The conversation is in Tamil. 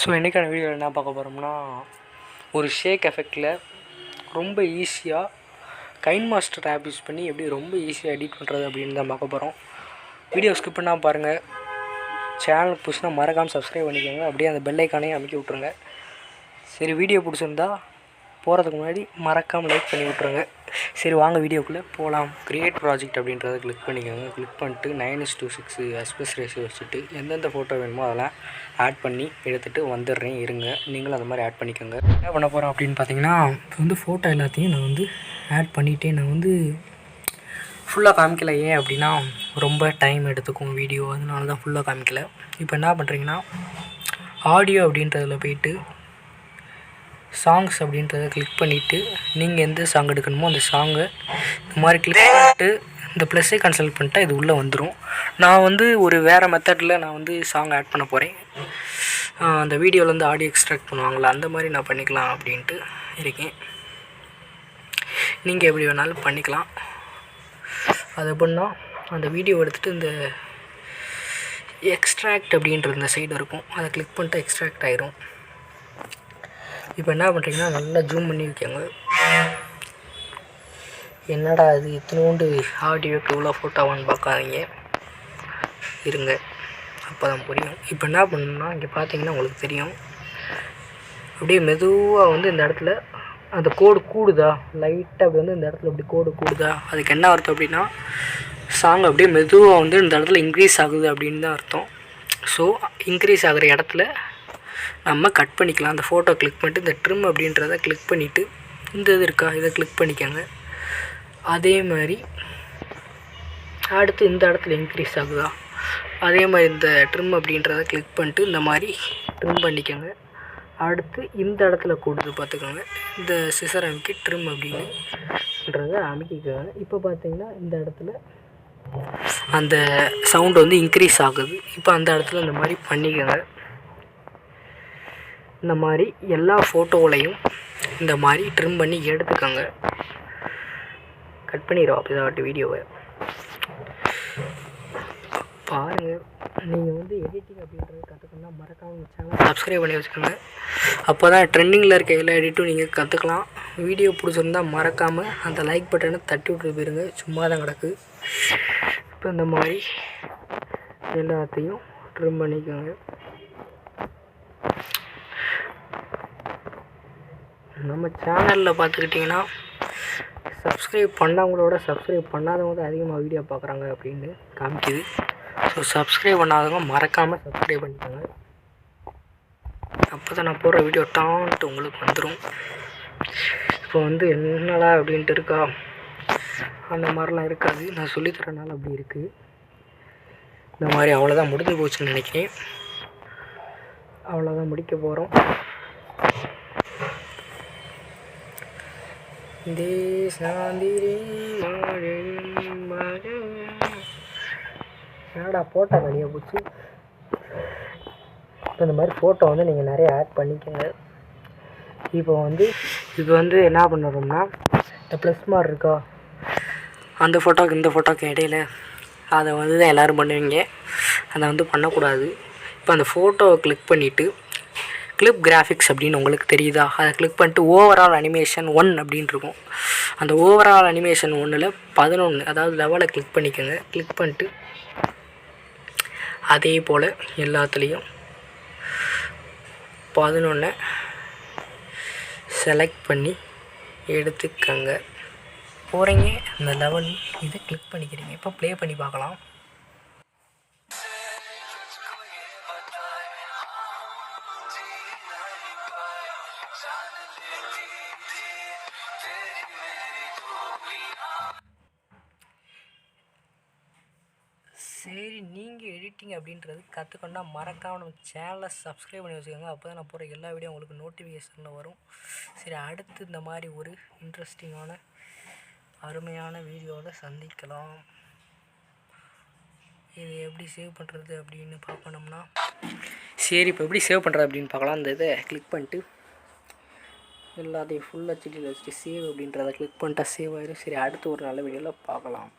ஸோ இன்றைக்கான வீடியோவில் என்ன பார்க்க போகிறோம்னா, ஒரு ஷேக் எஃபெக்டில் ரொம்ப ஈஸியாக கைன்மாஸ்டர் ஆப் யூஸ் பண்ணி எப்படி ரொம்ப ஈஸியாக எடிட் பண்ணுறது அப்படின்னு தான் பார்க்க போகிறோம். வீடியோ ஸ்கிப் பண்ணால் பாருங்கள். சேனலுக்கு புதுசுனா மறக்காமல் சப்ஸ்கிரைப் பண்ணிக்கோங்க. அப்படியே அந்த பெல் ஐக்கானையும் அமைக்க விட்ருங்க. சரி, வீடியோ பிடிச்சிருந்தா போகிறதுக்கு முன்னாடி மறக்காமல் லைக் பண்ணி விட்ருங்க. சரி, வாங்க வீடியோக்குள்ளே போகலாம். க்ரியேட் ப்ராஜெக்ட் அப்படின்றத கிளிக் பண்ணிக்கோங்க. கிளிக் பண்ணிட்டு 9:6 ஆஸ்பெக்ட் ரேஷியோ வச்சுட்டு எந்தெந்த ஃபோட்டோ வேணுமோ அதெல்லாம் ஆட் பண்ணி எடுத்துகிட்டு வந்துடுறேன். இருங்க, நீங்களும் அந்த மாதிரி ஆட் பண்ணிக்கோங்க. என்ன பண்ண போகிறோம் அப்படின்னு பார்த்தீங்கன்னா, இப்போ வந்து ஃபோட்டோ எல்லாத்தையும் நான் வந்து ஆட் பண்ணிவிட்டேன். நான் வந்து ஃபுல்லாக காமிக்கல. ஏன் அப்படின்னா ரொம்ப டைம் எடுத்துக்கும் வீடியோ, அதனால தான் ஃபுல்லாக காமிக்கல. இப்போ என்ன பண்ணுறீங்கன்னா, ஆடியோ அப்படின்றதில் போய்ட்டு சாங்ஸ் அப்படின்றத கிளிக் பண்ணிவிட்டு நீங்கள் எந்த சாங் எடுக்கணுமோ அந்த சாங்கை இந்த மாதிரி கிளிக் பண்ணிட்டு இந்த ப்ளஸ்ஸை கன்சல்ட் பண்ணிட்டா இது உள்ளே வந்துடும். நான் வந்து ஒரு வேறு மெத்தடில் நான் வந்து சாங் ஆட் பண்ண போகிறேன். அந்த வீடியோவிலேருந்து ஆடியோ எக்ஸ்ட்ராக்ட் பண்ணுவாங்களா, அந்த மாதிரி நான் பண்ணிக்கலாம் அப்படின்ட்டு இருக்கேன். நீங்கள் எப்படி வேணாலும் பண்ணிக்கலாம். அது எப்படின்னா, அந்த வீடியோ எடுத்துகிட்டு இந்த எக்ஸ்ட்ராக்ட் அப்படின்ற இந்த சைடு இருக்கும், அதை கிளிக் பண்ணிட்டு எக்ஸ்ட்ராக்ட் ஆயிரும். இப்போ என்ன பண்ணுறீங்கன்னா, நல்லா ஜூம் பண்ணி வைக்கோங்க. என்னடா இது இத்தினோண்டு ஆடியோக்கு இவ்வளோ ஃபோட்டோவான்னு பார்க்காதீங்க, இருங்க, அப்போ தான் புரியும். இப்போ என்ன பண்ணணும்னா, இங்கே பார்த்தீங்கன்னா உங்களுக்கு தெரியும், அப்படியே மெதுவாக வந்து இந்த இடத்துல அந்த கோடு கூடுதா, லைட்டாக அப்படி வந்து இந்த இடத்துல அப்படி கோடு கூடுதா, அதுக்கு என்ன அர்த்தம் அப்படின்னா சாங் அப்படியே மெதுவாக வந்து இந்த இடத்துல இன்க்ரீஸ் ஆகுது அப்படின்னு தான் அர்த்தம். ஸோ இன்க்ரீஸ் ஆகிற இடத்துல நம்ம கட் பண்ணிக்கலாம். அந்த ஃபோட்டோ கிளிக் பண்ணிட்டு இந்த ட்ரிம் அப்படின்றத கிளிக் பண்ணிவிட்டு இந்த இது இருக்கா, இதை கிளிக் பண்ணிக்கோங்க. அதே மாதிரி அடுத்து இந்த இடத்துல இன்க்ரீஸ் ஆகுதா, அதே மாதிரி இந்த ட்ரிம் அப்படின்றத கிளிக் பண்ணிட்டு இந்த மாதிரி ட்ரிம் பண்ணிக்கோங்க. அடுத்து இந்த இடத்துல கூடுது பார்த்துக்கோங்க, இந்த சிசர் அமைக்கி ட்ரிம் அப்படின்றத அமைக்கிக்கோங்க. இப்போ பார்த்தீங்கன்னா இந்த இடத்துல அந்த சவுண்டு வந்து இன்க்ரீஸ் ஆகுது. இப்போ அந்த இடத்துல இந்த மாதிரி பண்ணிக்கோங்க. இந்த மாதிரி எல்லா ஃபோட்டோவிலையும் இந்த மாதிரி ட்ரிம் பண்ணி எடுத்துக்கோங்க. கட் பண்ணிடுவோம் அப்படி தான் வீடியோவை பாருங்கள். நீங்கள் வந்து எடிட்டிங் அப்படின்றது கற்றுக்கணுன்னா மறக்காமல் சேனல் சப்ஸ்கிரைப் பண்ணி வச்சுக்கோங்க. அப்போ தான் ட்ரெண்டிங்கில் இருக்க எல்லா எடிட்டும் நீங்கள் கற்றுக்கலாம். வீடியோ பிடிச்சிருந்தால் மறக்காமல் அந்த லைக் பட்டனை தட்டி விட்டு போயிருங்க, சும்மா தான் கிடக்கு. இப்போ இந்த மாதிரி எல்லாத்தையும் ட்ரிம் பண்ணிக்கோங்க. நம்ம சேனலில் பார்த்துக்கிட்டிங்கன்னா சப்ஸ்கிரைப் பண்ணவங்களோட சப்ஸ்கிரைப் பண்ணாதவங்க தான் அதிகமாக வீடியோ பார்க்குறாங்க அப்படின்னு காமிக்குது. ஸோ சப்ஸ்கிரைப் பண்ணாதவங்க மறக்காமல் சப்ஸ்கிரைப் பண்ணிக்கோங்க. அப்போ தான் நான் போடுற வீடியோ டான்ட்டு உங்களுக்கு வந்துடும். இப்போ வந்து என்னடா அப்படின்ட்டு இருக்கா, அந்த மாதிரிலாம் இருக்காது, நான் சொல்லித்தரனால அப்படி இருக்குது. இந்த மாதிரி அவ்வளோதான், முடிஞ்சு போச்சுன்னு நினைக்கிறேன். அவ்வளோதான், முடிக்க போகிறோம். என்னடா ஃபோட்டோ வெளியே போச்சு. இப்போ இந்த மாதிரி ஃபோட்டோ வந்து நீங்கள் நிறைய ஆட் பண்ணிக்கோங்க. இப்போ வந்து என்ன பண்ணுறோம்னா, இந்த ப்ளஸ் மார்க் இருக்கா, அந்த ஃபோட்டோக்கு இந்த ஃபோட்டோக்கு இடையில அதை வந்து தான் எல்லோரும் பண்ணுவீங்க. அதை வந்து பண்ணக்கூடாது. இப்போ அந்த ஃபோட்டோவை கிளிக் பண்ணிவிட்டு கிளிப் கிராஃபிக்ஸ் அப்படின்னு உங்களுக்கு தெரியுதா, அதை கிளிக் பண்ணிட்டு ஓவரால் அனிமேஷன் 1 அப்படின்னு இருக்கும். அந்த ஓவரால் அனிமேஷன் 1ல் 11, அதாவது லெவலை கிளிக் பண்ணிக்கோங்க. கிளிக் பண்ணிட்டு அதே போல் எல்லாத்துலேயும் 11 செலக்ட் பண்ணி எடுத்துக்கங்க. போகிறீங்க இந்த லெவல், இதை கிளிக் பண்ணிக்கிறீங்க. இப்போ ப்ளே பண்ணி பார்க்கலாம். சரி, நீங்கள் எடிட்டிங் அப்படின்றது கற்றுக்கணுன்னா மறக்காமல் நம்ம சேனலை சப்ஸ்கிரைப் பண்ணி வச்சுக்கோங்க. அப்போ தான் நான் போகிற எல்லா வீடியோ உங்களுக்கு நோட்டிஃபிகேஷனில் வரும். சரி, அடுத்து இந்த மாதிரி ஒரு இன்ட்ரெஸ்டிங்கான அருமையான வீடியோவில் சந்திக்கலாம். இது எப்படி சேவ் பண்ணுறது அப்படின்னு பார்க்கணும்னா, சரி, இப்போ எப்படி சேவ் பண்ணுறது அப்படின்னு பார்க்கலாம். அந்த இதை கிளிக் பண்ணிட்டு எல்லாத்தையும் ஃபுல் ஹெச்டியில் வச்சுட்டு சேவ் அப்படின்றத கிளிக் பண்ணிட்டா சேவ் ஆயிடும். சரி, அடுத்து ஒரு நல்ல வீடியோவில் பார்க்கலாம்.